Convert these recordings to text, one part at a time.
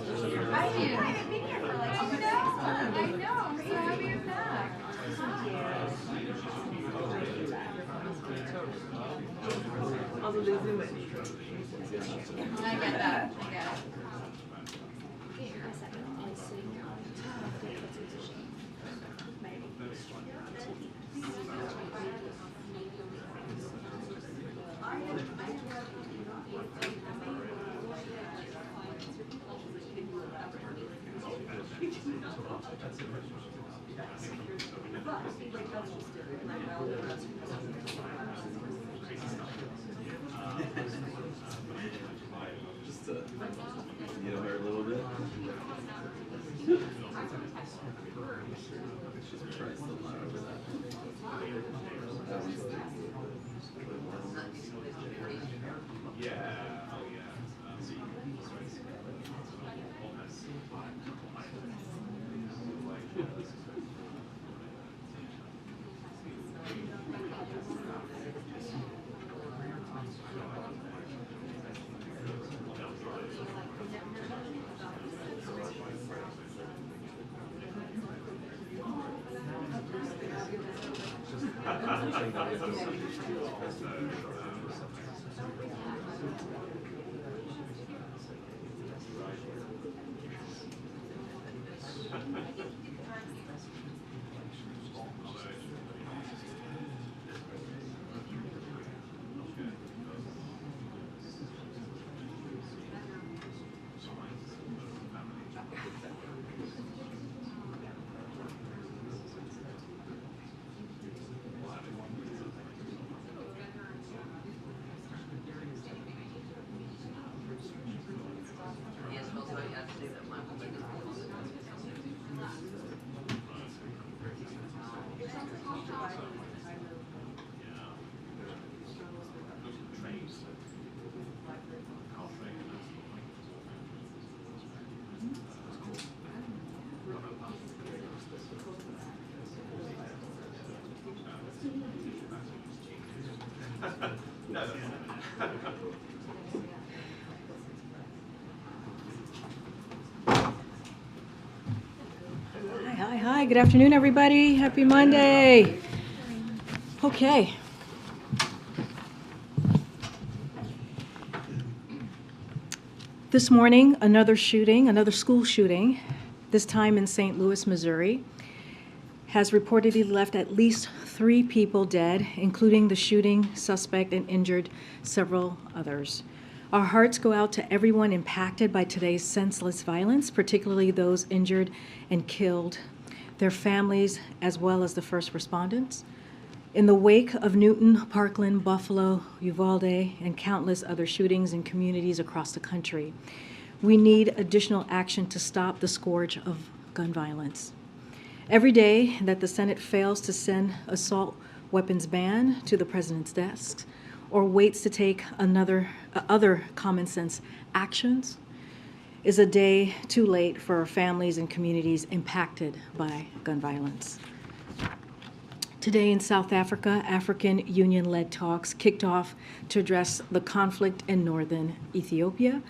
haven't been here for like 2 days. I know. I'm so happy you're back. I get that. I get it. Just to get her a little bit. She's priced a lot over that. Hi, good afternoon, everybody. Happy Monday. Okay. This morning, another school shooting, this time in St. Louis, Missouri, has reportedly left at least 3 people dead, including the shooting suspect, and injured several others. Our hearts go out to everyone impacted by today's senseless violence, particularly those injured and killed, their families, as well as the first responders. In the wake of Newton, Parkland, Buffalo, Uvalde, and countless other shootings in communities across the country, we need additional action to stop the scourge of gun violence. Every day that the Senate fails to send assault weapons ban to the president's desk or waits to take other common sense actions is a day too late for families and communities impacted by gun violence. Today in South Africa, African Union-led talks kicked off to address the conflict in northern Ethiopia.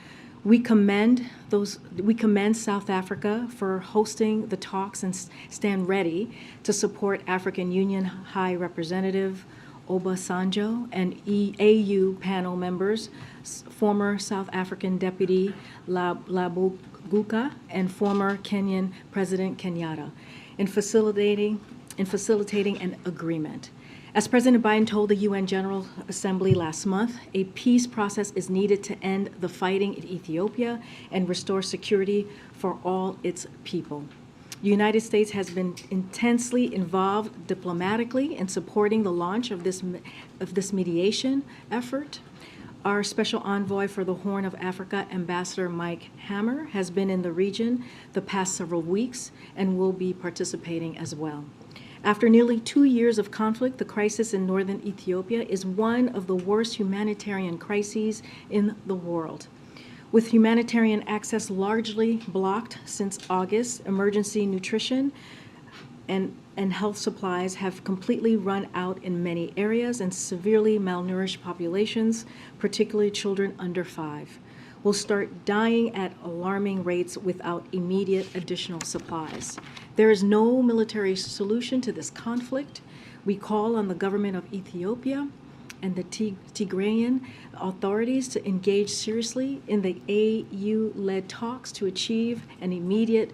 We commend South Africa for hosting the talks and stand ready to support African Union High Representative Obasanjo and AU panel members, former South African Deputy Labuguka and former Kenyan President Kenyatta, in facilitating an agreement. As President Biden told the UN General Assembly last month, a peace process is needed to end the fighting in Ethiopia and restore security for all its people. The United States has been intensely involved diplomatically in supporting the launch of this mediation effort. Our special envoy for the Horn of Africa, Ambassador Mike Hammer, has been in the region the past several weeks and will be participating as well. After nearly 2 years of conflict, the crisis in northern Ethiopia is one of the worst humanitarian crises in the world. With humanitarian access largely blocked since August, emergency nutrition and health supplies have completely run out in many areas, and severely malnourished populations, particularly children under 5. will start dying at alarming rates without immediate additional supplies. There is no military solution to this conflict. We call on the government of Ethiopia and the Tigrayan authorities to engage seriously in the AU-led talks to achieve an immediate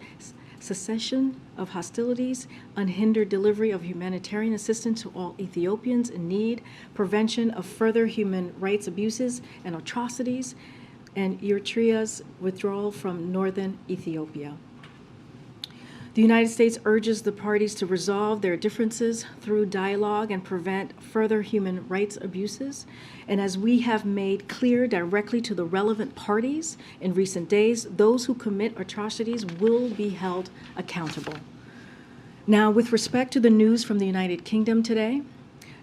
cessation of hostilities, unhindered delivery of humanitarian assistance to all Ethiopians in need, prevention of further human rights abuses and atrocities, and Eritrea's withdrawal from northern Ethiopia. The United States urges the parties to resolve their differences through dialogue and prevent further human rights abuses. And as we have made clear directly to the relevant parties in recent days, those who commit atrocities will be held accountable. Now, with respect to the news from the United Kingdom today,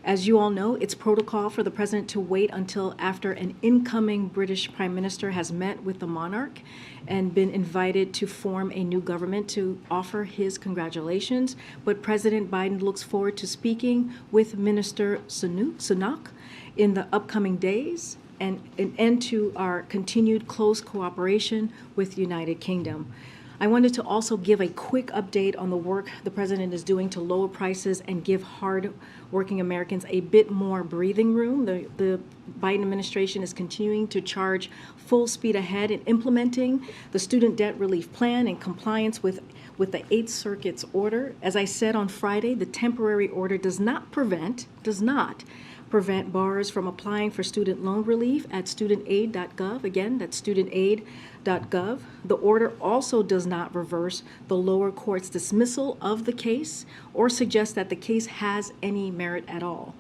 as you all know, it's protocol for the president to wait until after an incoming British prime minister has met with the monarch and been invited to form a new government to offer his congratulations. But President Biden looks forward to speaking with Minister Sunak in the upcoming days and an end to our continued close cooperation with the United Kingdom. I wanted to also give a quick update on the work the president is doing to lower prices and give hard-working Americans a bit more breathing room. The Biden administration is continuing to charge full speed ahead in implementing the student debt relief plan in compliance with the Eighth Circuit's order. As I said on Friday, the temporary order does not prevent borrowers from applying for student loan relief at studentaid.gov. Again, that's studentaid.gov. The order also does not reverse the lower court's dismissal of the case or suggest that the case has any merit at all.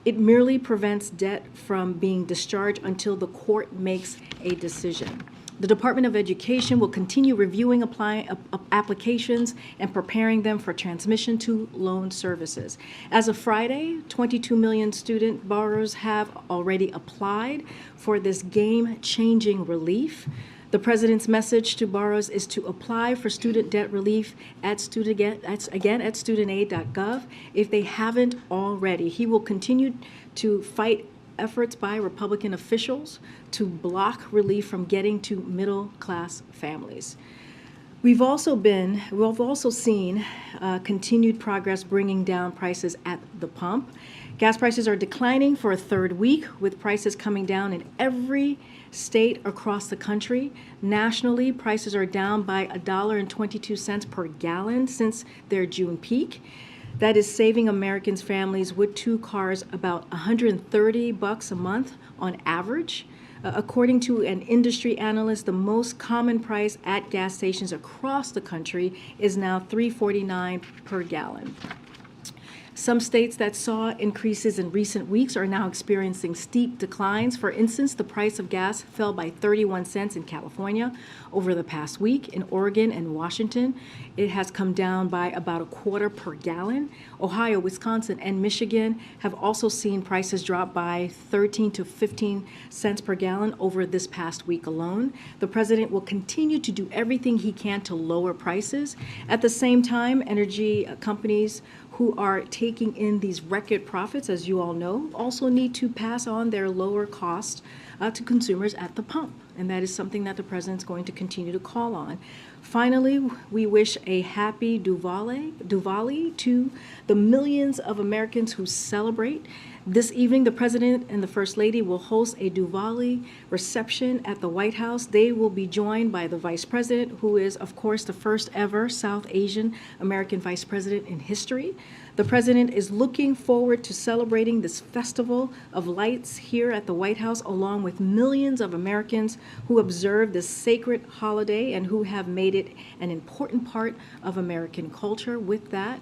It merely prevents debt from being discharged until the court makes a decision. The Department of Education will continue reviewing applications and preparing them for transmission to loan services. As of Friday, 22 million student borrowers have already applied for this game-changing relief. The president's message to borrowers is to apply for student debt relief at studentaid.gov if they haven't already. He will continue to fight efforts by Republican officials to block relief from getting to middle-class families. We've also seen continued progress bringing down prices at the pump. Gas prices are declining for a third week, with prices coming down in every state across the country. Nationally, prices are down by $1.22 per gallon since their June peak. That is saving Americans' families with two cars about $130 a month on average. According to an industry analyst, the most common price at gas stations across the country is now $3.49 per gallon. Some states that saw increases in recent weeks are now experiencing steep declines. For instance, the price of gas fell by 31 cents in California over the past week. In Oregon and Washington, it has come down by about a quarter per gallon. Ohio, Wisconsin, and Michigan have also seen prices drop by 13 to 15 cents per gallon over this past week alone. The president will continue to do everything he can to lower prices. At the same time, energy companies who are taking in these record profits, as you all know, also need to pass on their lower costs to consumers at the pump. And that is something that the president's going to continue to call on. Finally, we wish a happy Diwali to the millions of Americans who celebrate. This evening, the President and the First Lady will host a Diwali reception at the White House. They will be joined by the Vice President, who is, of course, the first ever South Asian American Vice President in history. The President is looking forward to celebrating this festival of lights here at the White House, along with millions of Americans who observe this sacred holiday and who have made it an important part of American culture. With that,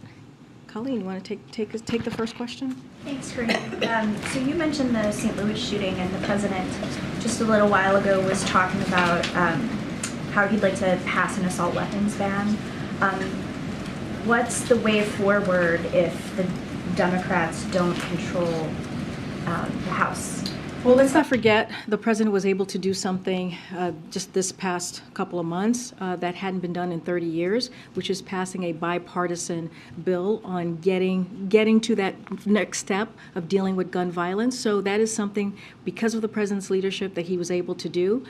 Colleen, you want to take the first question? Thanks, Karine. So you mentioned the St. Louis shooting, and the president just a little while ago was talking about how he'd like to pass an assault weapons ban. What's the way forward if the Democrats don't control the House? Well, let's not forget the president was able to do something just this past couple of months that hadn't been done in 30 years, which is passing a bipartisan bill on getting to that next step of dealing with gun violence. So that is something, because of the president's leadership, that he was able to do.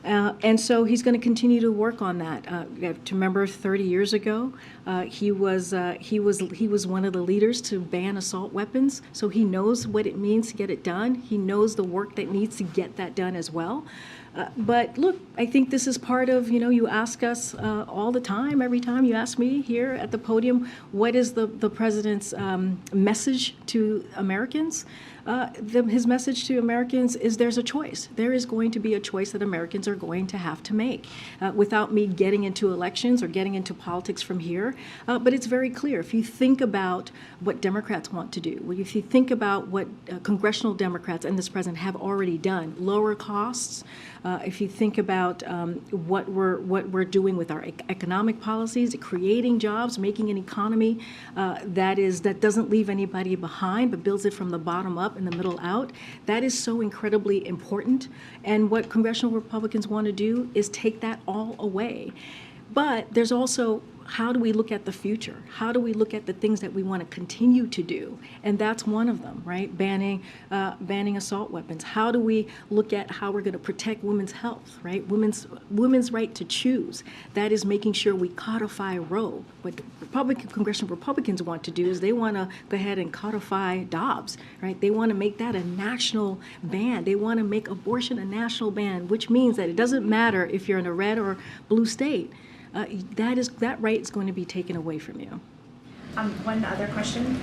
And so he's going to continue to work on that. You have to remember, 30 years ago, he was one of the leaders to ban assault weapons. So he knows what it means to get it done. He knows the work that needs to get that done as well. But look, I think this is part of, you ask us all the time, every time you ask me here at the podium, what is the president's message to Americans? His message to Americans is there's a choice. There is going to be a choice that Americans are going to have to make without me getting into elections or getting into politics from here. But it's very clear. If you think about what Democrats want to do, if you think about what congressional Democrats and this president have already done, lower costs, if you think about what we're doing with our economic policies, creating jobs, making an economy that doesn't leave anybody behind but builds it from the bottom up and the middle out, that is so incredibly important. And what congressional Republicans want to do is take that all away. But there's also, how do we look at the future? How do we look at the things that we want to continue to do? And that's one of them, right? Banning assault weapons. How do we look at how we're going to protect women's health, right? Women's right to choose. That is making sure we codify Roe. What congressional Republicans want to do is they want to go ahead and codify Dobbs, right? They want to make that a national ban. They want to make abortion a national ban, which means that it doesn't matter if you're in a red or blue state. That right is going to be taken away from you. One other question.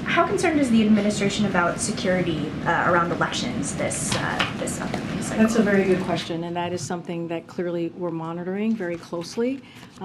How concerned is the administration about security around elections this upcoming cycle? That's a very good question, and that is something that clearly we're monitoring very closely.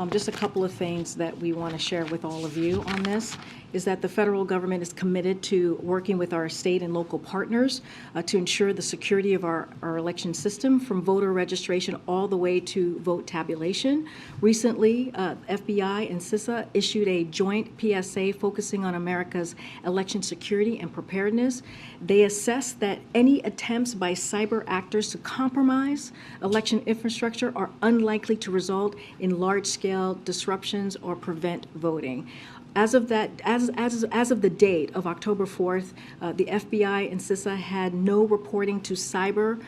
Just a couple of things that we want to share with all of you on this is that the federal government is committed to working with our state and local partners to ensure the security of our election system, from voter registration all the way to vote tabulation. Recently, FBI and CISA issued a joint PSA focusing on America's election security and preparedness. They assess that any attempts by cyber actors to compromise election infrastructure are unlikely to result in large-scale disruptions or prevent voting. As of the date of October 4th, the FBI and CISA had no reporting to cyber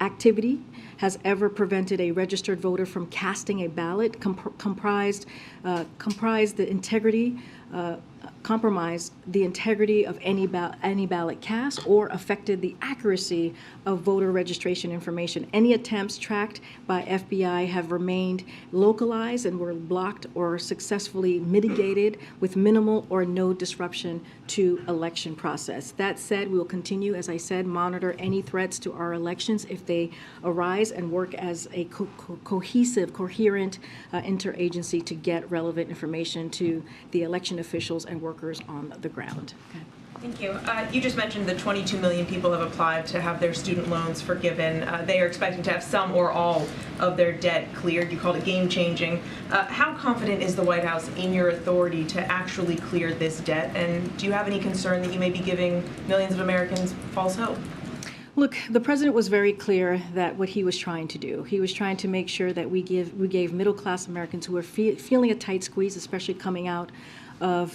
activity has ever prevented a registered voter from casting a ballot, compromised the integrity of any ballot cast, or affected the accuracy of voter registration information. Any attempts tracked by FBI have remained localized and were blocked or successfully mitigated with minimal or no disruption to election process. That said, we will continue, as I said, monitor any threats to our elections if they arise and work as a cohesive, coherent interagency to get relevant information to the election officials and workers on the ground. Okay. Thank you. You just mentioned that 22 million people have applied to have their student loans forgiven. They are expecting to have some or all of their debt cleared. You called it game-changing. How confident is the White House in your authority to actually clear this debt? And do you have any concern that you may be giving millions of Americans false hope? Look, the president was very clear that what he was trying to do. He was trying to make sure that we gave middle-class Americans who are feeling a tight squeeze, especially coming out of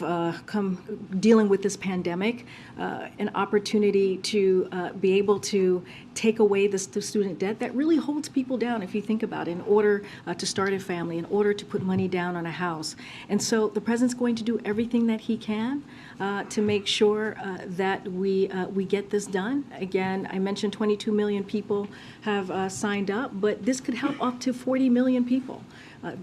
dealing with this pandemic, an opportunity to be able to take away the student debt that really holds people down, if you think about it, in order to start a family, in order to put money down on a house. And so the president's going to do everything that he can to make sure that we get this done. Again, I mentioned 22 million people have signed up, but this could help up to 40 million people.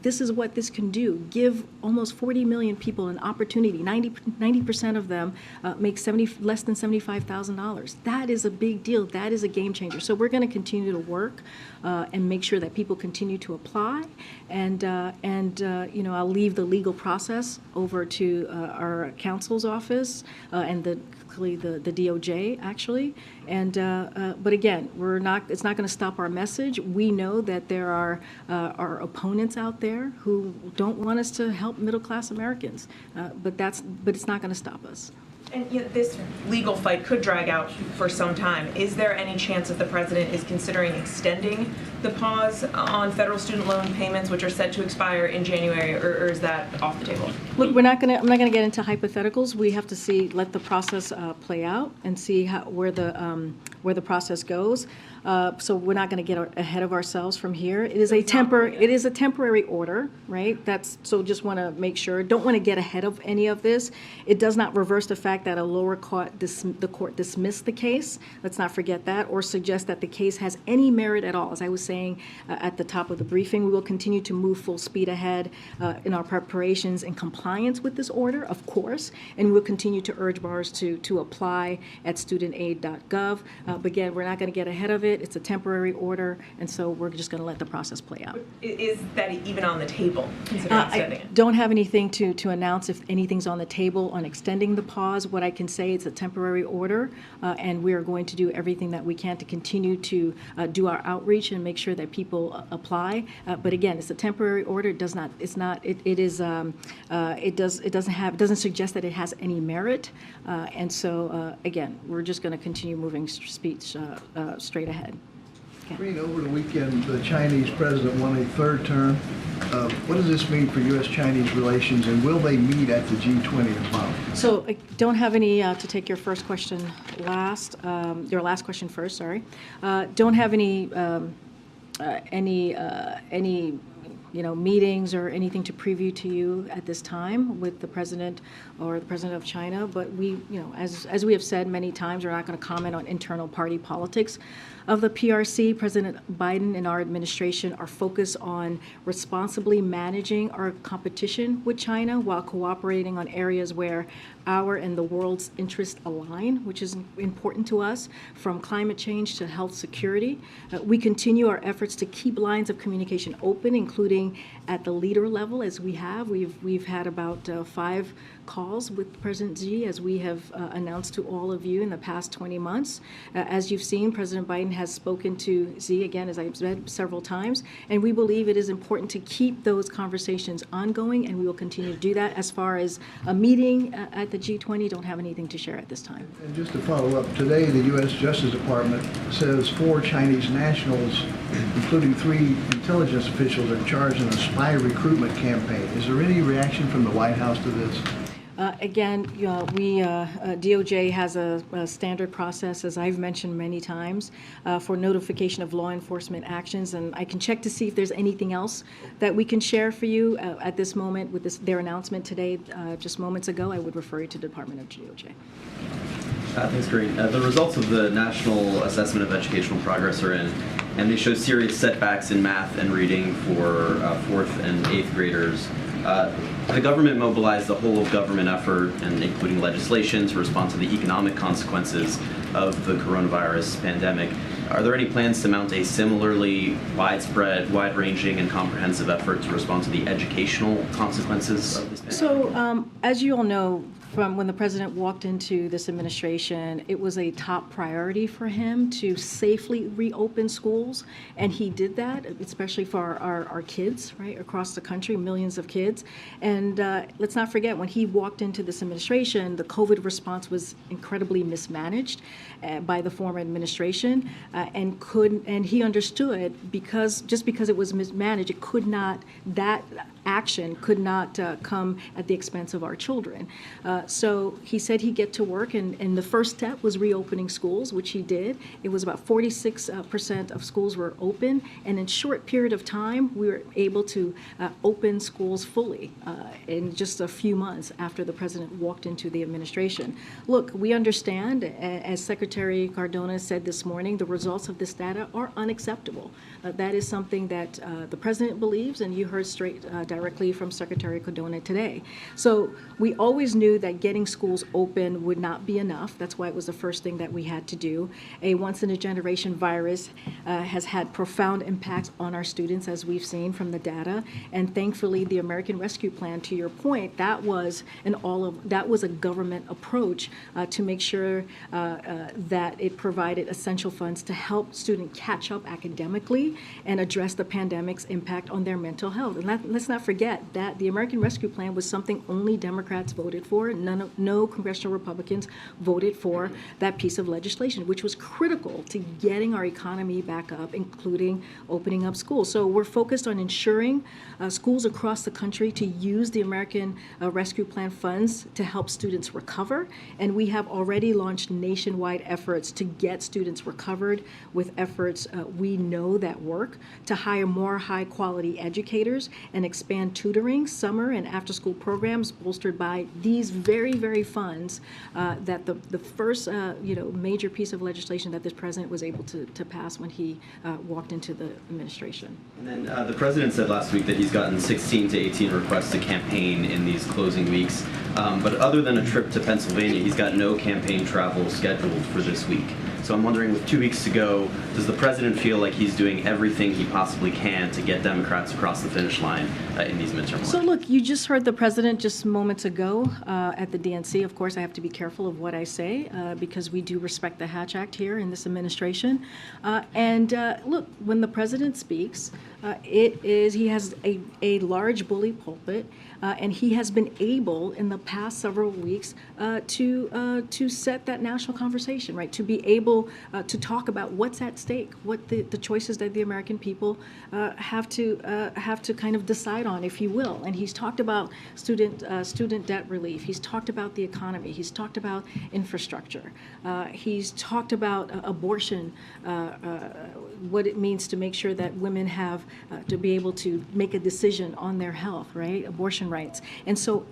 This is what this can do. Give almost 40 million people an opportunity. 90% of them make less than $75,000. That is a big deal. That is a game changer. So we're going to continue to work and make sure that people continue to apply. And I'll leave the legal process over to our counsel's office and the DOJ, actually. And but again, it's not going to stop our message. We know that there are our opponents out there who don't want us to help middle-class Americans, but it's not going to stop us. And this legal fight could drag out for some time. Is there any chance that the president is considering extending the pause on federal student loan payments, which are set to expire in January, or is that off the table? Look, I'm not going to get into hypotheticals. We have to let the process play out and see where the process goes. So we're not going to get ahead of ourselves from here. It is a temporary order, right? So just want to make sure. Don't want to get ahead of any of this. It does not reverse the fact that a lower court, the court dismissed the case. Let's not forget that, or suggest that the case has any merit at all. As I was saying at the top of the briefing, we will continue to move full speed ahead in our preparations in compliance with this order, of course, and we'll continue to urge borrowers to apply at studentaid.gov. But again, we're not going to get ahead of it. It's a temporary order, and so we're just going to let the process play out. Is that even on the table, considering extending I it? don't have anything to announce if anything's on the table on extending the pause. What I can say, it's a temporary order, and we are going to do everything that we can to continue to do our outreach and make sure that people apply. But again, it's a temporary order. It does not. It's not. It is. It doesn't suggest that it has any merit. And so again, we're just going to continue moving straight ahead. Karine, over the weekend, the Chinese president won a third term. What does this mean for U.S.-Chinese relations, and will they meet at the G20 as well? So I don't have any, to take your first question last, your last question first, sorry. Don't have any meetings or anything to preview to you at this time with the president or the president of China. But we, as we have said many times, we're not going to comment on internal party politics of the PRC. President Biden and our administration are focused on responsibly managing our competition with China while cooperating on areas where our and the world's interests align, which is important to us, from climate change to health security. We continue our efforts to keep lines of communication open, including at the leader level, as we have. We've had about 5 calls with President Xi, as we have announced to all of you in the past 20 months. As you've seen, President Biden has spoken to Xi, again, as I've said several times, and we believe it is important to keep those conversations ongoing, and we will continue to do that. As far as a meeting at the G20, don't have anything to share at this time. And just to follow up, today the U.S. Justice Department says 4 Chinese nationals, including 3 intelligence officials, are charged in a spy recruitment campaign. Is there any reaction from the White House to this? Again, DOJ has a standard process, as I've mentioned many times, for notification of law enforcement actions, and I can check to see if there's anything else that we can share for you at this moment with their announcement today, just moments ago. I would refer you to the Department of DOJ. Thanks, Karine. The results of the National Assessment of Educational Progress are in, and they show serious setbacks in math and reading for 4th and 8th graders. The government mobilized the whole of government effort, and including legislation, to respond to the economic consequences of the coronavirus pandemic. Are there any plans to mount a similarly widespread, wide-ranging, and comprehensive effort to respond to the educational consequences of this pandemic? So, as you all know, from when the president walked into this administration, it was a top priority for him to safely reopen schools, and he did that, especially for our kids, right, across the country, millions of kids. And let's not forget, when he walked into this administration, the COVID response was incredibly mismanaged by the former administration, and he understood, just because it was mismanaged, that action could not come at the expense of our children. So he said he'd get to work, and the first step was reopening schools, which he did. It was about 46% of schools were open, and in a short period of time, we were able to open schools fully in just a few months after the president walked into the administration. Look, we understand, as Secretary Cardona said this morning, the results of this data are unacceptable. That is something that the president believes, and you heard directly from Secretary Cardona today. So we always knew that getting schools open would not be enough. That's why it was the first thing that we had to do. A once-in-a-generation virus has had profound impacts on our students, as we've seen from the data. And thankfully, the American Rescue Plan, to your point, that was a government approach to make sure that it provided essential funds to help students catch up academically and address the pandemic's impact on their mental health. And let's not forget that the American Rescue Plan was something only Democrats voted for. no congressional Republicans voted for that piece of legislation, which was critical to getting our economy back up, including opening up schools. So we're focused on ensuring schools across the country to use the American Rescue Plan funds to help students recover. And we have already launched nationwide efforts to get students recovered with efforts we know that work, to hire more high-quality educators and expand tutoring, summer and after-school programs bolstered by these very, very funds that the first major piece of legislation that this president was able to pass when he walked into the administration. And then the president said last week that he's gotten 16 to 18 requests to campaign in these closing weeks. But other than a trip to Pennsylvania, he's got no campaign travel scheduled for this week. So I'm wondering, with 2 weeks to go, does the president feel like he's doing everything he possibly can to get Democrats across the finish line in these midterm elections? So look, you just heard the president just moments ago at the DNC. Of course, I have to be careful of what I say because we do respect the Hatch Act here in this administration. Look, when the president speaks, he has a large bully pulpit, and he has been able in the past several weeks to set that national conversation, right? To be able to talk about what's at stake, what the choices that the American people have to kind of decide on, if you will. And he's talked about student debt relief. He's talked about the economy. He's talked about infrastructure. He's talked about abortion, what it means to make sure that women have to be able to make a decision on their health, right? Abortion rights. And so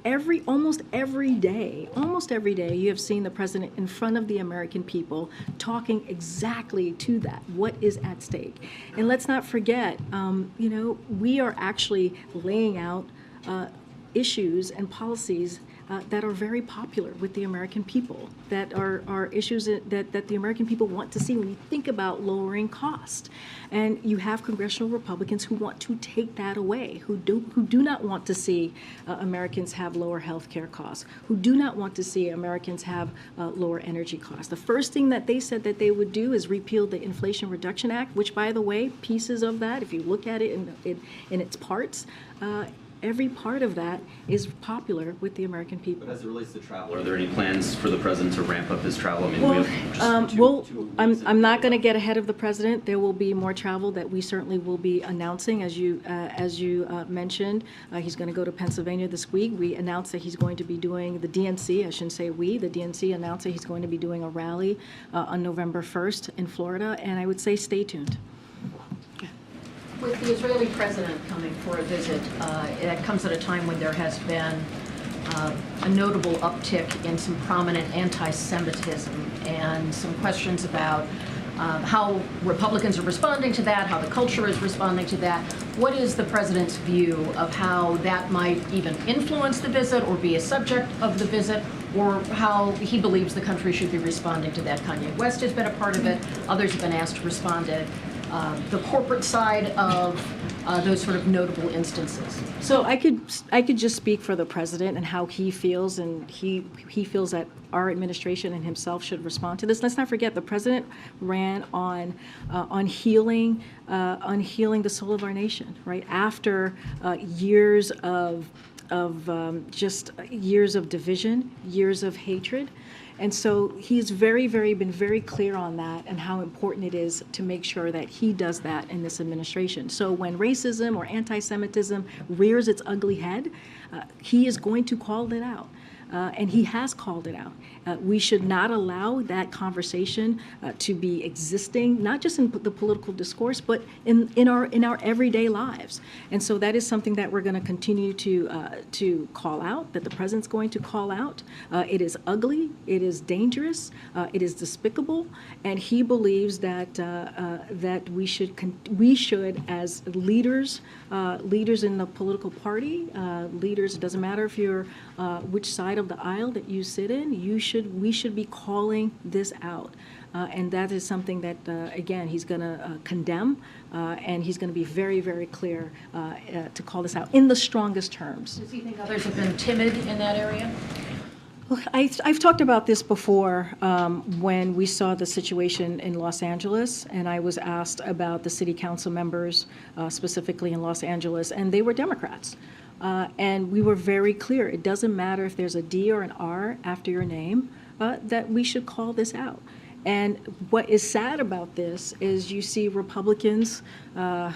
almost every day, you have seen the president in front of the American people talking exactly to that, what is at stake. And let's not forget, we are actually laying out issues and policies that are very popular with the American people, that are issues that the American people want to see when you think about lowering cost. And you have congressional Republicans who want to take that away, who do not want to see Americans have lower health care costs, who do not want to see Americans have lower energy costs. The first thing that they said that they would do is repeal the Inflation Reduction Act, which, by the way, pieces of that, if you look at it in its parts, every part of that is popular with the American people. But as it relates to travel, are there any plans for the president to ramp up his travel? I mean, Well, we have just two weeks I'm not going to get ahead of the president. There will be more travel that we certainly will be announcing, as you mentioned. He's going to go to Pennsylvania this week. We announced that he's going to be doing the DNC. I shouldn't say we. The DNC announced that he's going to be doing a rally on November 1st in Florida, and I would say stay tuned. With the Israeli president coming for a visit, it comes at a time when there has been a notable uptick in some prominent anti-Semitism and some questions about how Republicans are responding to that, how the culture is responding to that. What is the president's view of how that might even influence the visit or be a subject of the visit, or how he believes the country should be responding to that? Kanye West has been a part of it. Others have been asked to respond to the corporate side of those sort of notable instances. So I could just speak for the president and how he feels, and he feels that our administration and himself should respond to this. Let's not forget, the president ran on healing the soul of our nation, right? After years of years of division, years of hatred. And so he's been very clear on that and how important it is to make sure that he does that in this administration. So when racism or anti-Semitism rears its ugly head, he is going to call it out. And he has called it out. We should not allow that conversation to be existing, not just in the political discourse, but in our everyday lives. And so that is something that we're going to continue to call out, that the president's going to call out. It is ugly, it is dangerous, it is despicable, and he believes that that we should as leaders in the political party, leaders. It doesn't matter if you're which side of the aisle that you sit in, we should be calling this out. And that is something that, again, he's going to condemn, and he's going to be very, very clear to call this out in the strongest terms. Does he think others have been timid in that area? Look, I've talked about this before when we saw the situation in Los Angeles, and I was asked about the city council members, specifically in Los Angeles, and they were Democrats. And we were very clear, it doesn't matter if there's a D or an R after your name, that we should call this out. And what is sad about this is you see Republicans in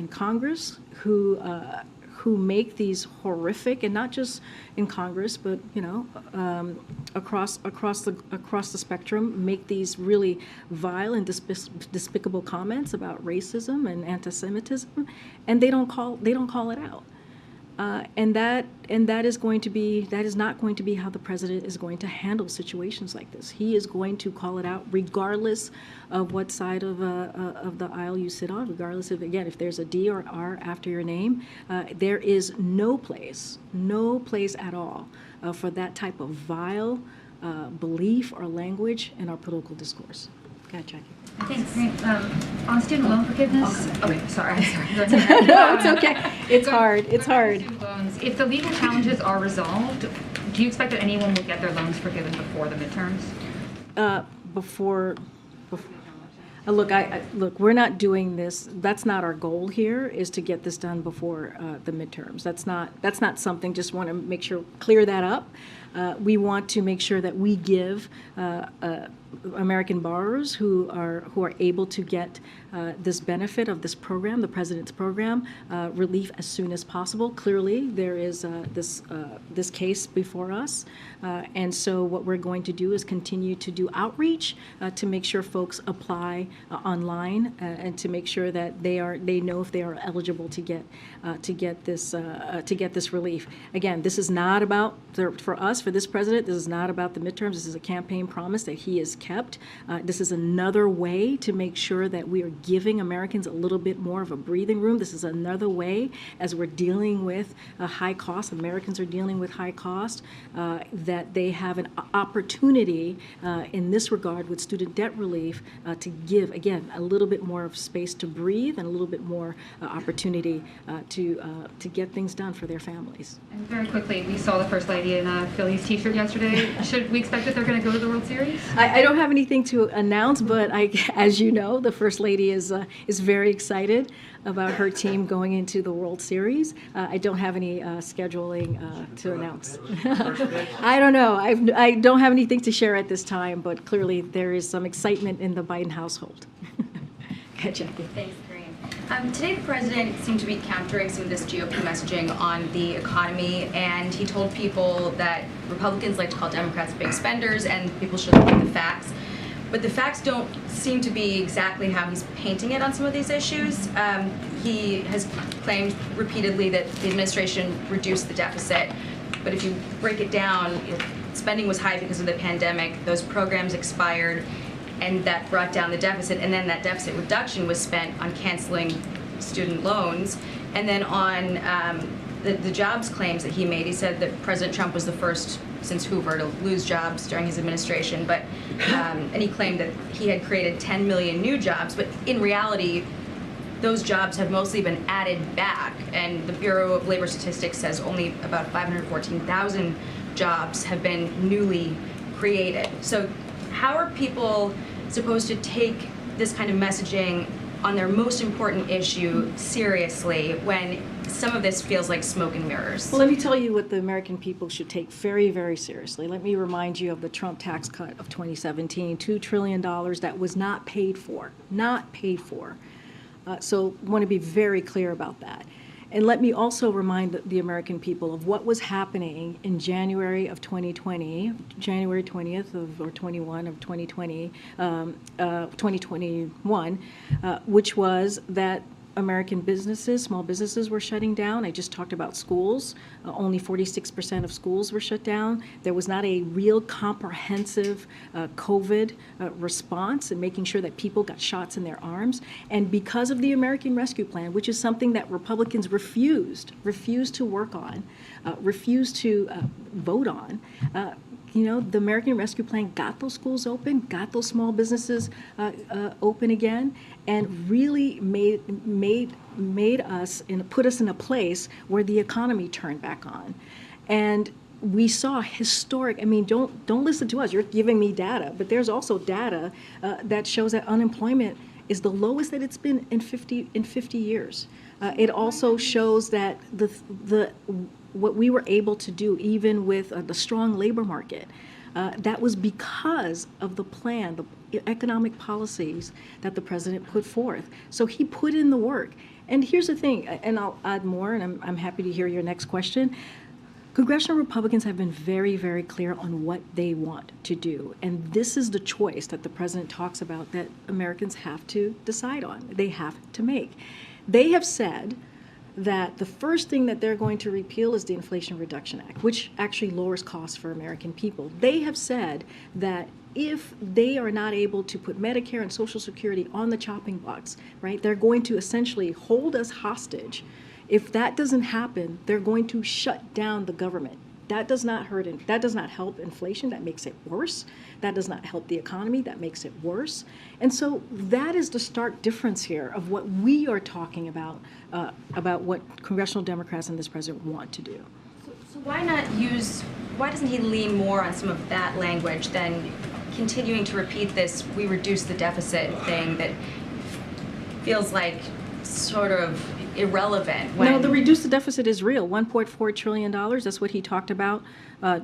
Congress who make these horrific, and not just in Congress, but across the spectrum, make these really vile and despicable comments about racism and anti-Semitism, and they don't call it out. And that is not going to be how the president is going to handle situations like this. He is going to call it out regardless of what side of the aisle you sit on, regardless of, again, if there's a D or an R after your name. There is no place at all for that type of vile belief or language in our political discourse. Go ahead, Jackie. Thanks. On student loan forgiveness. Okay, sorry. No, it's okay. It's hard. It's hard. Student loans. If the legal challenges are resolved, do you expect that anyone will get their loans forgiven before the midterms? Look, we're not doing this. That's not our goal here, is to get this done before the midterms. That's not something, just want to make sure, clear that up. We want to make sure that we give American borrowers who are able to get this benefit of this program, the president's program, relief as soon as possible. Clearly, there is this case before us, and so what we're going to do is continue to do outreach to make sure folks apply online and to make sure that they know if they are eligible to get this relief. Again, this is not about, for us, for this president, this is not about the midterms. This is a campaign promise that he has kept. This is another way to make sure that we are giving Americans a little bit more of a breathing room. This is another way, as we're dealing with high cost, Americans are dealing with high cost, that they have an opportunity in this regard with student debt relief to give, again, a little bit more of space to breathe and a little bit more opportunity to get things done for their families. And very quickly, we saw the First Lady in a Phillies t-shirt yesterday. Should we expect that they're going to go to the World Series? I don't have anything to announce, but as you know, the First Lady is very excited about her team going into the World Series. I don't have any scheduling to announce. I don't know. I don't have anything to share at this time, but clearly there is some excitement in the Biden household. Go ahead, Jackie. Thanks, Karine. Today, the president seemed to be countering some of this GOP messaging on the economy, and he told people that Republicans like to call Democrats big spenders, and people should look at the facts. But the facts don't seem to be exactly how he's painting it on some of these issues. He has claimed repeatedly that the administration reduced the deficit, but if you break it down, spending was high because of the pandemic, those programs expired, and that brought down the deficit, and then that deficit reduction was spent on canceling student loans. And then on the jobs claims that he made, he said that President Trump was the first since Hoover to lose jobs during his administration, but and he claimed that he had created 10 million new jobs, but in reality, those jobs have mostly been added back, and the Bureau of Labor Statistics says only about 514,000 jobs have been newly created. So how are people supposed to take this kind of messaging on their most important issue seriously when some of this feels like smoke and mirrors? Well, let me tell you what the American people should take very, very seriously. Let me remind you of the Trump tax cut of 2017, $2 trillion that was not paid for, not paid for. So I want to be very clear about that. And let me also remind the American people of what was happening in January of 2020, January 20th or 21 of 2020, 2021, which was that American businesses, small businesses were shutting down. I just talked about schools. Only 46% of schools were shut down. There was not a real comprehensive COVID response and making sure that people got shots in their arms. And because of the American Rescue Plan, which is something that Republicans refused to work on, refused to vote on, you know, the American Rescue Plan got those schools open, got those small businesses open again, and really made us and put us in a place where the economy turned back on. And we saw historic, I mean, don't listen to us, you're giving me data, but there's also data that shows that unemployment is the lowest that it's been in 50 years. It also shows that what we were able to do, even with the strong labor market, that was because of the plan, the economic policies that the president put forth. So he put in the work. And here's the thing, and I'll add more, and I'm happy to hear your next question. Congressional Republicans have been very, very clear on what they want to do. And this is the choice that the president talks about that Americans have to decide on. They have to make. They have said that the first thing that they're going to repeal is the Inflation Reduction Act, which actually lowers costs for American people. They have said that if they are not able to put Medicare and Social Security on the chopping blocks, right, they're going to essentially hold us hostage. If that doesn't happen, they're going to shut down the government. That does not that does not help inflation, that makes it worse. That does not help the economy, that makes it worse. And so that is the stark difference here of what we are talking about what congressional Democrats and this president want to do. So why doesn't he lean more on some of that language than continuing to repeat this "we reduce the deficit" thing that feels like sort of irrelevant? No, the reduce the deficit is real. $1.4 trillion, that's what he talked about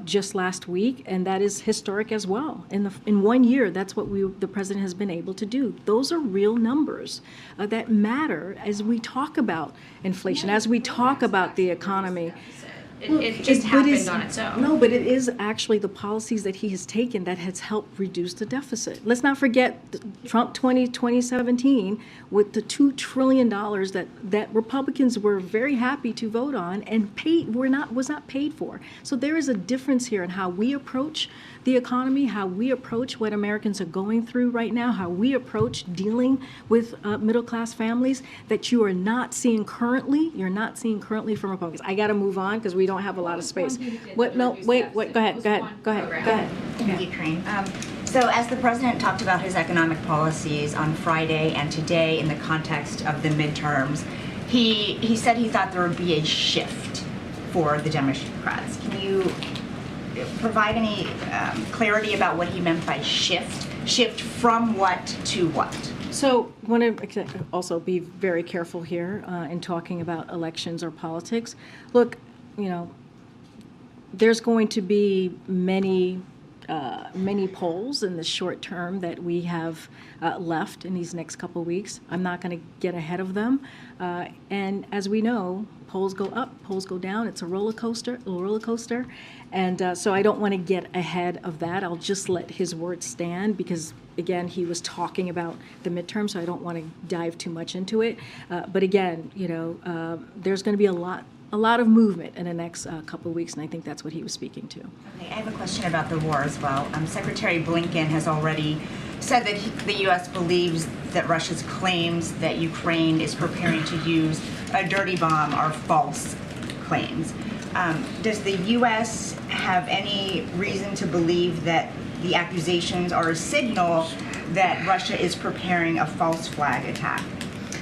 just last week, and that is historic as well. In 1 year, that's what the president has been able to do. Those are real numbers that matter as we talk about inflation, as we talk about the economy. It just happened on its own. No, but it is actually the policies that he has taken that has helped reduce the deficit. Let's not forget Trump 2017 with the $2 trillion that Republicans were very happy to vote on and was not paid for. So there is a difference here in how we approach the economy, how we approach what Americans are going through right now, how we approach dealing with middle-class families that you are not seeing currently. You're not seeing currently from Republicans. I got to move on because we don't have a lot of space. What? No, wait. Go ahead. Thank you, Karine. So as the president talked about his economic policies on Friday and today in the context of the midterms, he said he thought there would be a shift for the Democrats. Can you provide any clarity about what he meant by shift? Shift from what to what? So I want to also be very careful here in talking about elections or politics. Look, there's going to be many polls in the short term that we have left in these next couple of weeks. I'm not going to get ahead of them. And as we know, polls go up, polls go down. It's a roller coaster. And so I don't want to get ahead of that. I'll just let his words stand because, again, he was talking about the midterm, so I don't want to dive too much into it. But again, there's going to be a lot of movement in the next couple of weeks, and I think that's what he was speaking to. Okay, I have a question about the war as well. Secretary Blinken has already said that the U.S. believes that Russia's claims that Ukraine is preparing to use a dirty bomb are false claims. Does the U.S. have any reason to believe that the accusations are a signal that Russia is preparing a false flag attack?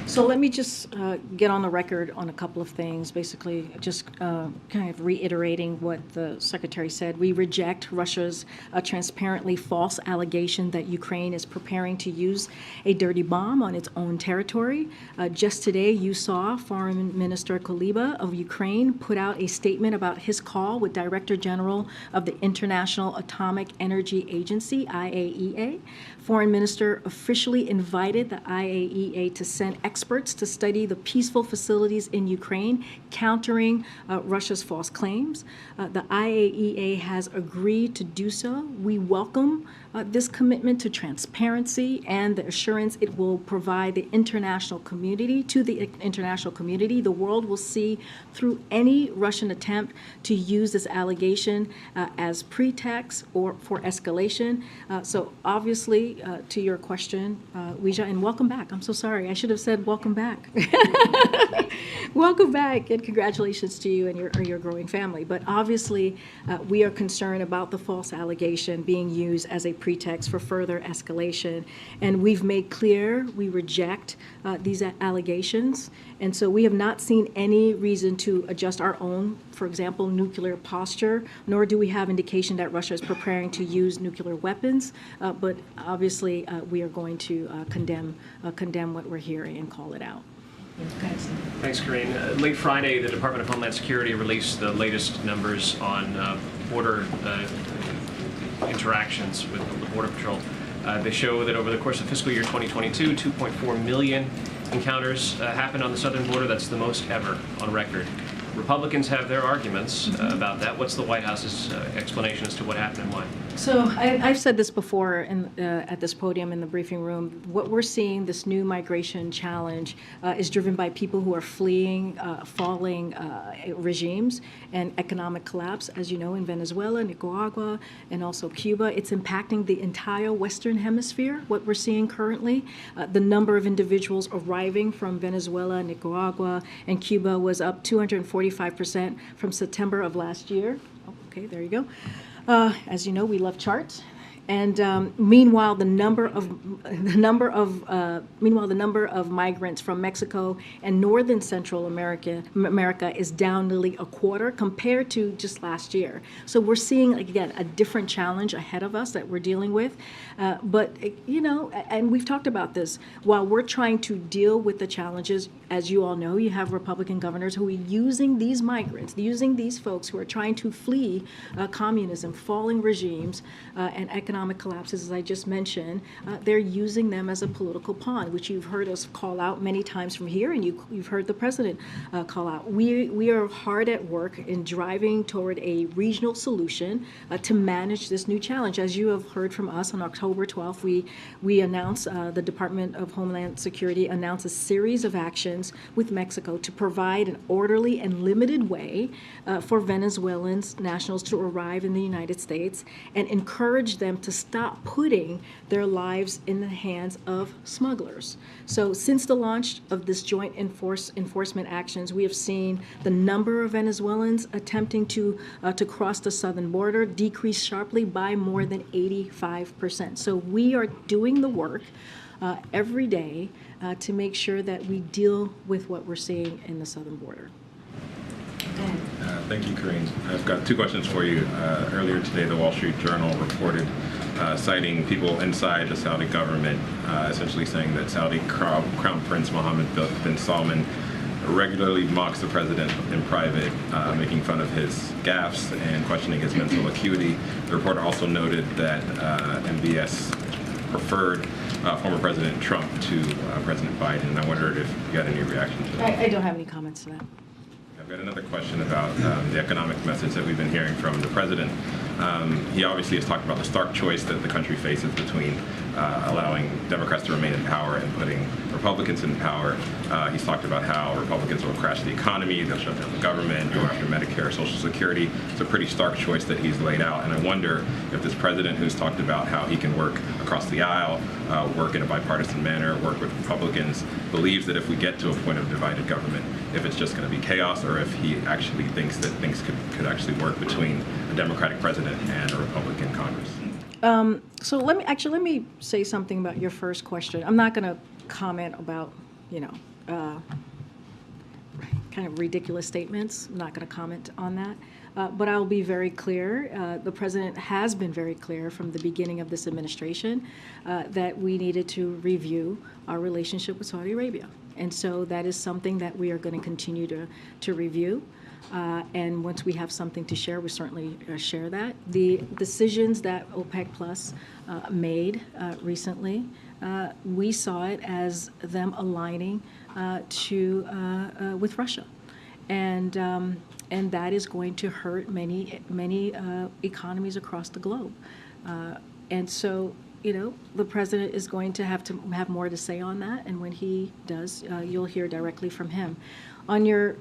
So let me just get on the record on a couple of things, basically just kind of reiterating what the Secretary said. We reject Russia's transparently false allegation that Ukraine is preparing to use a dirty bomb on its own territory. Just today, you saw Foreign Minister Kuleba of Ukraine put out a statement about his call with Director General of the International Atomic Energy Agency, IAEA. Foreign Minister officially invited the IAEA to send experts to study the peaceful facilities in Ukraine, countering Russia's false claims. The IAEA has agreed to do so. We welcome this commitment to transparency and the assurance it will provide the international community. The world will see through any Russian attempt to use this allegation as pretext or for escalation. So obviously, to your question, Weijia, and welcome back. I'm so sorry. I should have said welcome back. welcome back, and congratulations to you and your growing family. But obviously, we are concerned about the false allegation being used as a pretext for further escalation. And we've made clear we reject these allegations. And so we have not seen any reason to adjust our own, for example, nuclear posture, nor do we have indication that Russia is preparing to use nuclear weapons. But obviously, we are going to condemn what we're hearing and call it out. Thanks, Karine. Late Friday, the Department of Homeland Security released the latest numbers on border interactions with the Border Patrol. They show that over the course of fiscal year 2022, 2.4 million encounters happened on the southern border. That's the most ever on record. Republicans have their arguments about that. What's the White House's explanation as to what happened and why? So I've said this before at this podium in the briefing room. What we're seeing, this new migration challenge, is driven by people who are fleeing falling regimes and economic collapse, as you know, in Venezuela, Nicaragua, and also Cuba. It's impacting the entire Western Hemisphere, what we're seeing currently. The number of individuals arriving from Venezuela, Nicaragua, and Cuba was up 245% from September of last year. Oh, okay, there you go. As you know, we love charts. And meanwhile, the number of migrants from Mexico and northern Central America is down nearly a quarter compared to just last year. So we're seeing, again, a different challenge ahead of us that we're dealing with. But you know, and we've talked about this. While we're trying to deal with the challenges, as you all know, you have Republican governors who are using these migrants, using these folks who are trying to flee communism, falling regimes, and economic collapses, as I just mentioned. They're using them as a political pawn, which you've heard us call out many times from here, and you've heard the president call out. We are hard at work in driving toward a regional solution to manage this new challenge. As you have heard from us on October 12th, we announced, the Department of Homeland Security announced a series of actions with Mexico to provide an orderly and limited way for Venezuelan nationals to arrive in the United States and encourage them to stop putting their lives in the hands of smugglers. So since the launch of this joint enforcement actions, we have seen the number of Venezuelans attempting to cross the southern border decrease sharply by more than 85%. So we are doing the work every day to make sure that we deal with what we're seeing in the southern border. Thank you, Karine. I've got two questions for you. Earlier today, the Wall Street Journal reported citing people inside the Saudi government, essentially saying that Saudi Crown Prince Mohammed bin Salman regularly mocks the president in private, making fun of his gaffes and questioning his mental acuity. The reporter also noted that MBS preferred former President Trump to President Biden, and I wondered if you had any reaction to that. I don't have any comments to that. I've got another question about the economic message that we've been hearing from the president. He obviously has talked about the stark choice that the country faces between allowing Democrats to remain in power and putting Republicans in power. He's talked about how Republicans will crash the economy, they'll shut down the government, go after Medicare, Social Security. It's a pretty stark choice that he's laid out. And I wonder if this president, who's talked about how he can work across the aisle, work in a bipartisan manner, work with Republicans, believes that if we get to a point of divided government, if it's just going to be chaos, or if he actually thinks that things could actually work between a Democratic president and a Republican Congress. So let me say something about your first question. I'm not going to comment about, kind of ridiculous statements. I'm not going to comment on that. But I'll be very clear. The president has been very clear from the beginning of this administration that we needed to review our relationship with Saudi Arabia. And so that is something that we are going to continue to review. And once we have something to share, we certainly share that. The decisions that OPEC Plus made recently, we saw it as them aligning with Russia. And that is going to hurt many economies across the globe. And so, the president is going to have more to say on that. And when he does, you'll hear directly from him. On your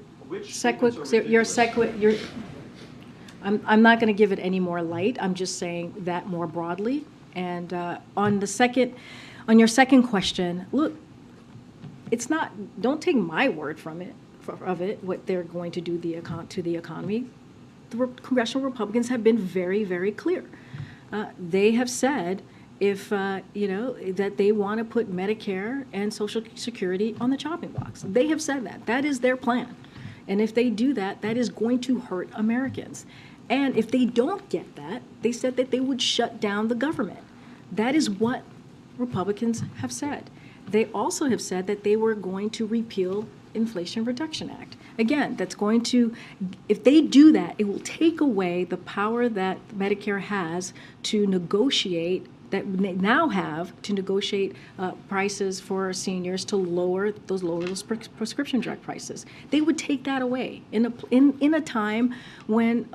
I'm not going to give it any more light. I'm just saying that more broadly. And on your second question, look, it's not. Don't take my word for of it, what they're going to do to the economy, the congressional Republicans have been very, very clear. They have said that they want to put Medicare and Social Security on the chopping blocks. They have said that. That is their plan. And if they do that, that is going to hurt Americans. And if they don't get that, they said that they would shut down the government. That is what Republicans have said. They also have said that they were going to repeal Inflation Reduction Act. Again, that's going to, if they do that, it will take away the power that Medicare has to negotiate, that they now have to negotiate prices for seniors to lower those prescription drug prices. They would take that away in a time when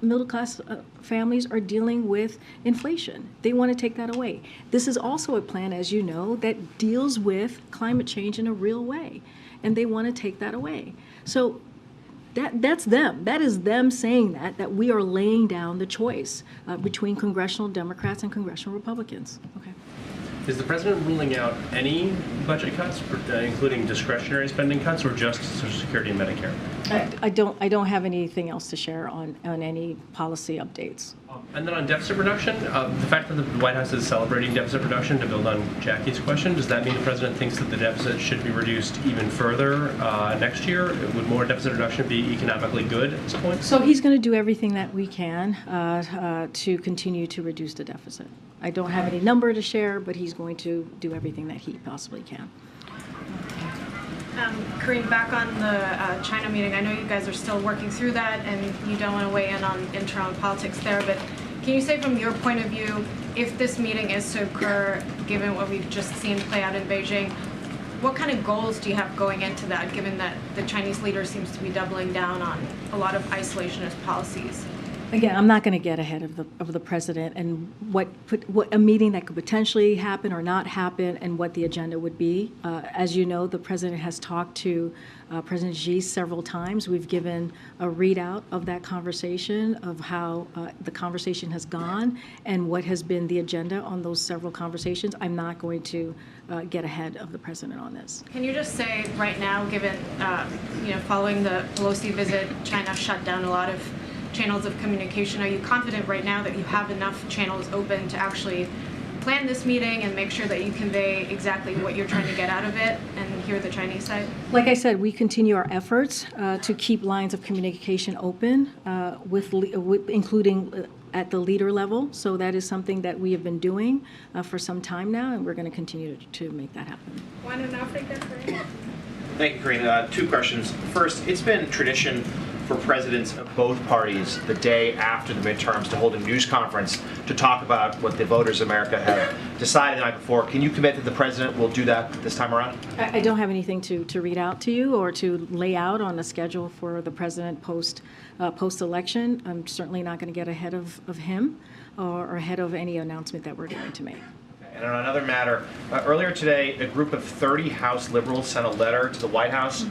middle-class families are dealing with inflation. They want to take that away. This is also a plan, as you know, that deals with climate change in a real way, and they want to take that away. So that's them. That is them saying that we are laying down the choice between congressional Democrats and congressional Republicans. Okay. Is the president ruling out any budget cuts, including discretionary spending cuts, or just Social Security and Medicare? I don't have anything else to share on any policy updates. And then on deficit reduction, the fact that the White House is celebrating deficit reduction, to build on Jackie's question, does that mean the president thinks that the deficit should be reduced even further next year? Would more deficit reduction be economically good at this point? So he's going to do everything that we can to continue to reduce the deficit. I don't have any number to share, but he's going to do everything that he possibly can. Karine, back on the China meeting, I know you guys are still working through that and you don't want to weigh in on internal politics there, but can you say from your point of view, if this meeting is to occur, given what we've just seen play out in Beijing, what kind of goals do you have going into that, given that the Chinese leader seems to be doubling down on a lot of isolationist policies? Again, I'm not going to get ahead of the president and what a meeting that could potentially happen or not happen and what the agenda would be. As you know, the president has talked to President Xi several times. We've given a readout of that conversation, of how the conversation has gone and what has been the agenda on those several conversations. I'm not going to get ahead of the president on this. Can you just say right now, given following the Pelosi visit, China shut down a lot of channels of communication. Are you confident right now that you have enough channels open to actually plan this meeting and make sure that you convey exactly what you're trying to get out of it and hear the Chinese side? Like I said, we continue our efforts to keep lines of communication open, including at the leader level. So that is something that we have been doing for some time now, and we're going to continue to make that happen. One in Africa, Karine. Thank you, Karine. Two questions. First, it's been tradition for presidents of both parties the day after the midterms to hold a news conference to talk about what the voters of America have decided the night before. Can you commit that the president will do that this time around? I don't have anything to read out to you or to lay out on a schedule for the president post-election. I'm certainly not going to get ahead of him or ahead of any announcement that we're going to make. And on another matter, earlier today, a group of 30 House liberals sent a letter to the White House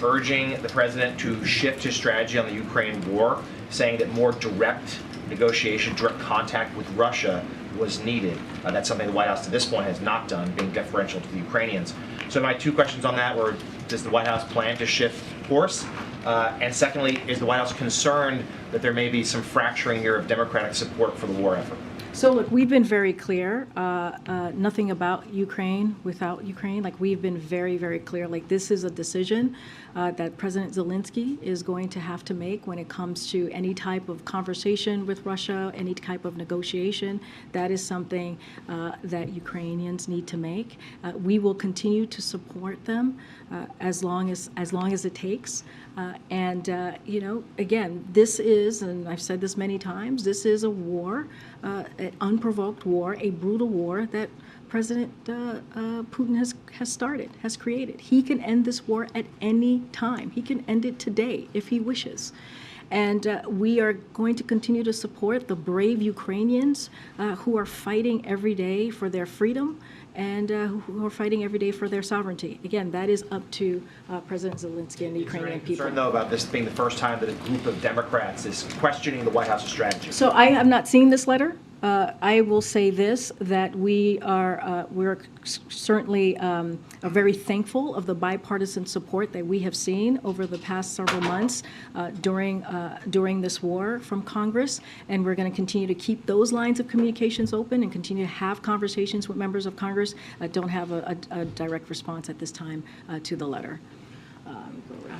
urging the president to shift his strategy on the Ukraine war, saying that more direct negotiation, direct contact with Russia was needed. That's something the White House to this point has not done, being deferential to the Ukrainians. So my two questions on that were, does the White House plan to shift course? And secondly, is the White House concerned that there may be some fracturing here of Democratic support for the war effort? So look, we've been very clear, nothing about Ukraine without Ukraine. Like, we've been very, very clear. Like, this is a decision that President Zelensky is going to have to make when it comes to any type of conversation with Russia, any type of negotiation. That is something that Ukrainians need to make. We will continue to support them as long as it takes. Again, this is, and I've said this many times, this is a war, an unprovoked war, a brutal war that President Putin has created. He can end this war at any time. He can end it today if he wishes. And we are going to continue to support the brave Ukrainians who are fighting every day for their freedom and who are fighting every day for their sovereignty. Again, that is up to President Zelensky and the Ukrainian people. Concerned, though, about this being the first time that a group of Democrats is questioning the White House's strategy? So I have not seen this letter. I will say this, that we're certainly very thankful of the bipartisan support that we have seen over the past several months during this war from Congress, and we're going to continue to keep those lines of communications open and continue to have conversations with members of Congress. Don't have a direct response at this time to the letter.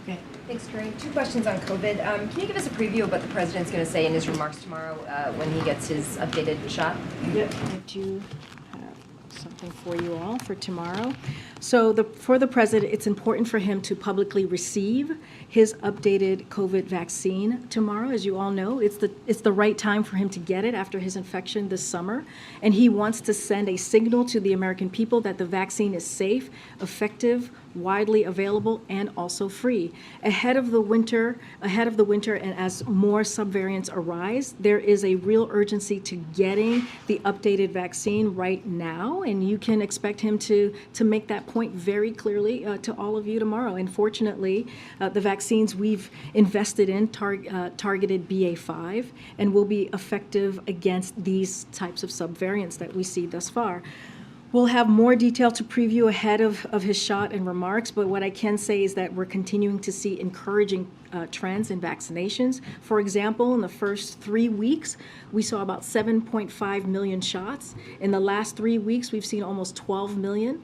Okay. Thanks, Karine. 2 questions on COVID. Can you give us a preview of what the president's going to say in his remarks tomorrow when he gets his updated shot? Yep. I do have something for you all for tomorrow. So for the president, it's important for him to publicly receive his updated COVID vaccine tomorrow. As you all know, it's the right time for him to get it after his infection this summer. And he wants to send a signal to the American people that the vaccine is safe, effective, widely available, and also free. Ahead of the winter, and as more subvariants arise, there is a real urgency to getting the updated vaccine right now, and you can expect him to make that point very clearly to all of you tomorrow. And fortunately, the vaccines we've invested in targeted BA.5 and will be effective against these types of subvariants that we see thus far. We'll have more detail to preview ahead of his shot and remarks, but what I can say is that we're continuing to see encouraging trends in vaccinations. For example, in the first 3 weeks, we saw about 7.5 million shots. In the last 3 weeks, we've seen almost 12 million.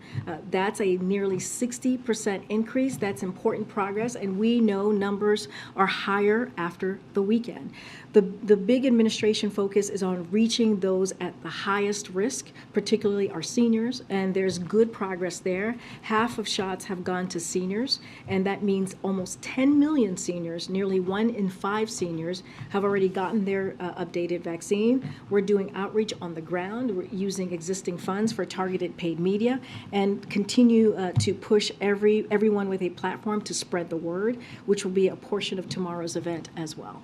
That's a nearly 60% increase. That's important progress, and we know numbers are higher after the weekend. The big administration focus is on reaching those at the highest risk, particularly our seniors, and there's good progress there. Half of shots have gone to seniors, and that means almost 10 million seniors, nearly 1 in 5 seniors, have already gotten their updated vaccine. We're doing outreach on the ground. We're using existing funds for targeted paid media and continue to push everyone with a platform to spread the word, which will be a portion of tomorrow's event as well.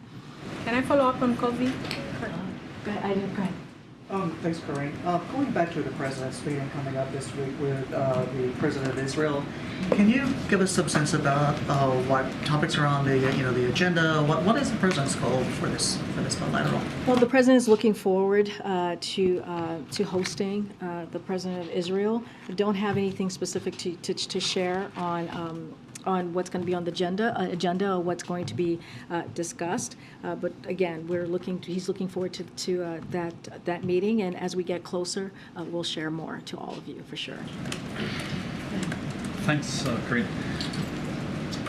Can I follow up on COVID? Go ahead. Thanks, Karine. Going back to the president's meeting coming up this week with the president of Israel, can you give us some sense about what topics are on the agenda? What is the president's goal for this bilateral? Well, the president is looking forward to hosting the president of Israel. I don't have anything specific to share on what's going to be on the agenda or what's going to be discussed. But again, he's looking forward to that meeting, and as we get closer, we'll share more to all of you for sure. Thanks, Karine.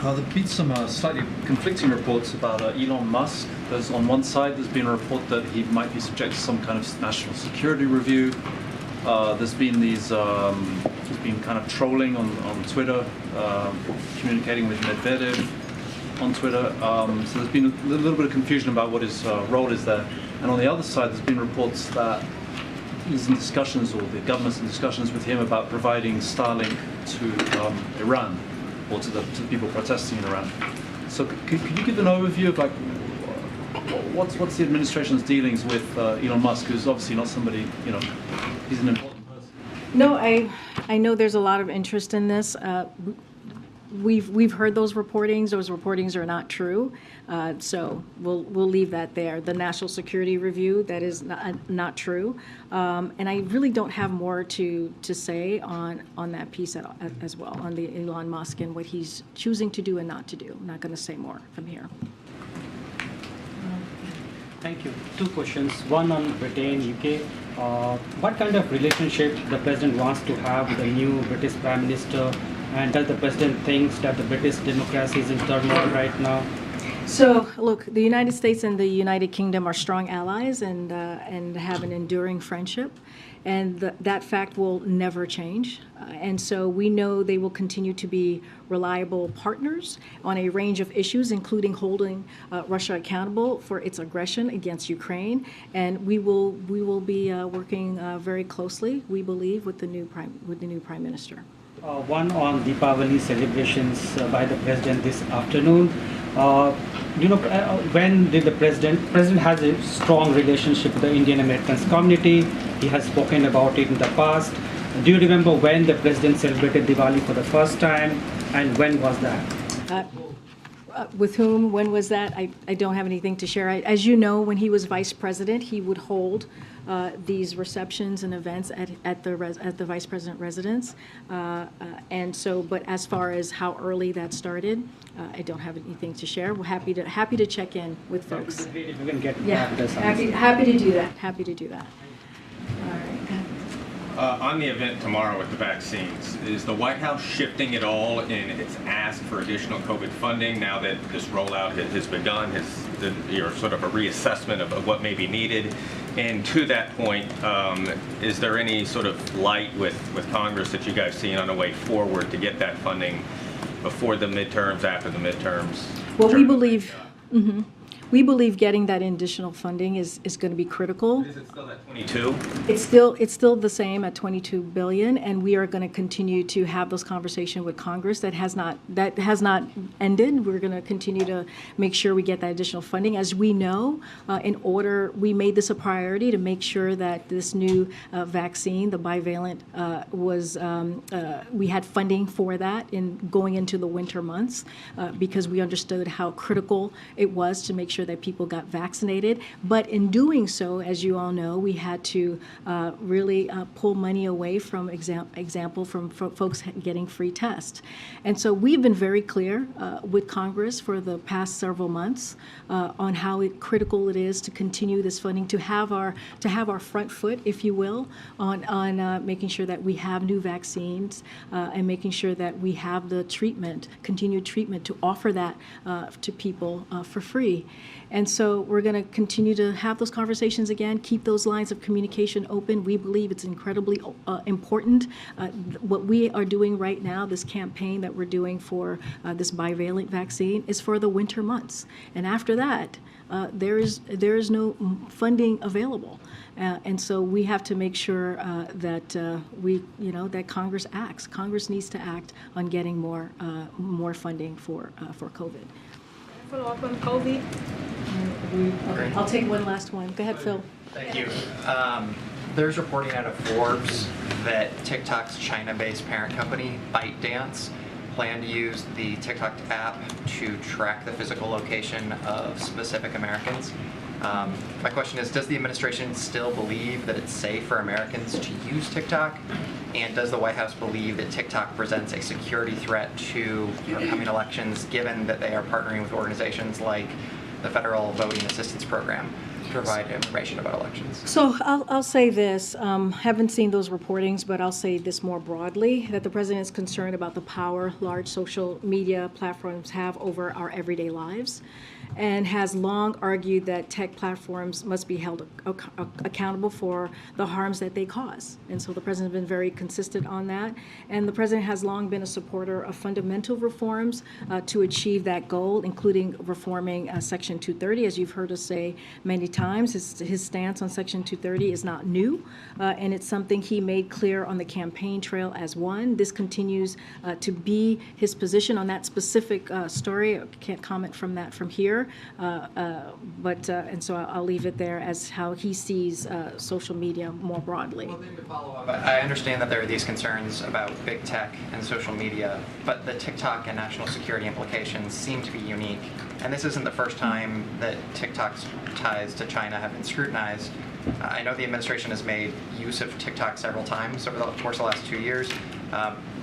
There've been some slightly conflicting reports about Elon Musk. On one side, there's been a report that he might be subject to some kind of national security review. There's been kind of trolling on Twitter, communicating with Medvedev on Twitter. So there's been a little bit of confusion about what his role is there. And on the other side, there's been reports that he's in discussions, or the government's in discussions with him about providing Starlink to Iran, or to the people protesting in Iran. So could you give an overview of what's the administration's dealings with Elon Musk, who's obviously not somebody, he's an important person. No, I know there's a lot of interest in this. We've heard those reportings. Those reportings are not true, so we'll leave that there. The national security review, that is not true, and I really don't have more to say on that piece as well, on the Elon Musk and what he's choosing to do and not to do. I'm not going to say more from here. Thank you. 2 questions. One on Britain, UK. What kind of relationship the president wants to have with the new British Prime Minister? And does the president think that the British democracy is in turmoil right now? So, look, the United States and the United Kingdom are strong allies and have an enduring friendship, and that fact will never change. And so we know they will continue to be reliable partners on a range of issues, including holding Russia accountable for its aggression against Ukraine. And we will be working very closely, we believe, with the new Prime Minister. One on Deepavali celebrations by the president this afternoon. When did the president has a strong relationship with the Indian Americans community. He has spoken about it in the past. Do you remember when the president celebrated Diwali for the first time, and when was that? With whom? When was that? I don't have anything to share. As you know, when he was vice president, he would hold these receptions and events at the Vice President residence. And so, but as far as how early that started, I don't have anything to share. We're happy to check in with folks. If we can get Yeah, back this happy to do that. Happy to do that. All right. go ahead. On the event tomorrow with the vaccines, is the White House shifting at all in its ask for additional COVID funding now that this rollout has begun? Sort of a reassessment of what may be needed? And to that point, is there any sort of light with Congress that you guys see on a way forward to get that funding before the midterms, after the midterms? Well, we believe. We believe getting that additional funding is going to be critical. Is it still at 22? It's still the same at $22 billion, and we are going to continue to have those conversations with Congress. That has not ended. We're going to continue to make sure we get that additional funding. As we know, we made this a priority to make sure that this new vaccine, the bivalent, we had funding for that in going into the winter months because we understood how critical it was to make sure that people got vaccinated. But in doing so, as you all know, we had to really pull money away from example from folks getting free tests. And so we've been very clear with Congress for the past several months on how critical it is to continue this funding, to have our front foot, if you will, on making sure that we have new vaccines and making sure that we have the continued treatment to offer that to people for free. And so we're going to continue to have those conversations again, keep those lines of communication open. We believe it's incredibly important. What we are doing right now, this campaign that we're doing for this bivalent vaccine, is for the winter months. And after that, there is no funding available. And so we have to make sure that that Congress acts. Congress needs to act on getting more funding for COVID. Follow up on COVID. Okay, I'll take one last one. Go ahead, Phil. Thank you. There's reporting out of Forbes that TikTok's China-based parent company, ByteDance, plan to use the TikTok app to track the physical location of specific Americans. My question is, does the administration still believe that it's safe for Americans to use TikTok? And does the White House believe that TikTok presents a security threat to upcoming elections, given that they are partnering with organizations like the Federal Voting Assistance Program to provide information about elections? So I'll say this, haven't seen those reportings, but I'll say this more broadly, that the president is concerned about the power large social media platforms have over our everyday lives, and has long argued that tech platforms must be held accountable for the harms that they cause. And so the president has been very consistent on that. And the president has long been a supporter of fundamental reforms to achieve that goal, including reforming Section 230. As you've heard us say many times, his stance on Section 230 is not new, and it's something he made clear on the campaign trail as one. This continues to be his position on that specific story. I can't comment from here. And so I'll leave it there as how he sees social media more broadly. Well, then to follow up, I understand that there are these concerns about big tech and social media, but the TikTok and national security implications seem to be unique. And this isn't the first time that TikTok's ties to China have been scrutinized. I know the administration has made use of TikTok several times over the course of the last 2 years.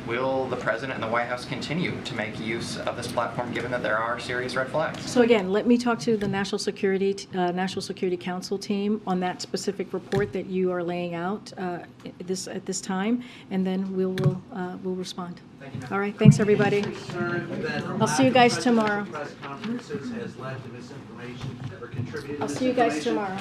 Will the president and the White House continue to make use of this platform, given that there are serious red flags? So again, let me talk to the National Security Council team on that specific report that you are laying out at this time, and then we'll respond. Thank you. All right, thanks everybody. I'll see you guys tomorrow. I'll see you guys tomorrow.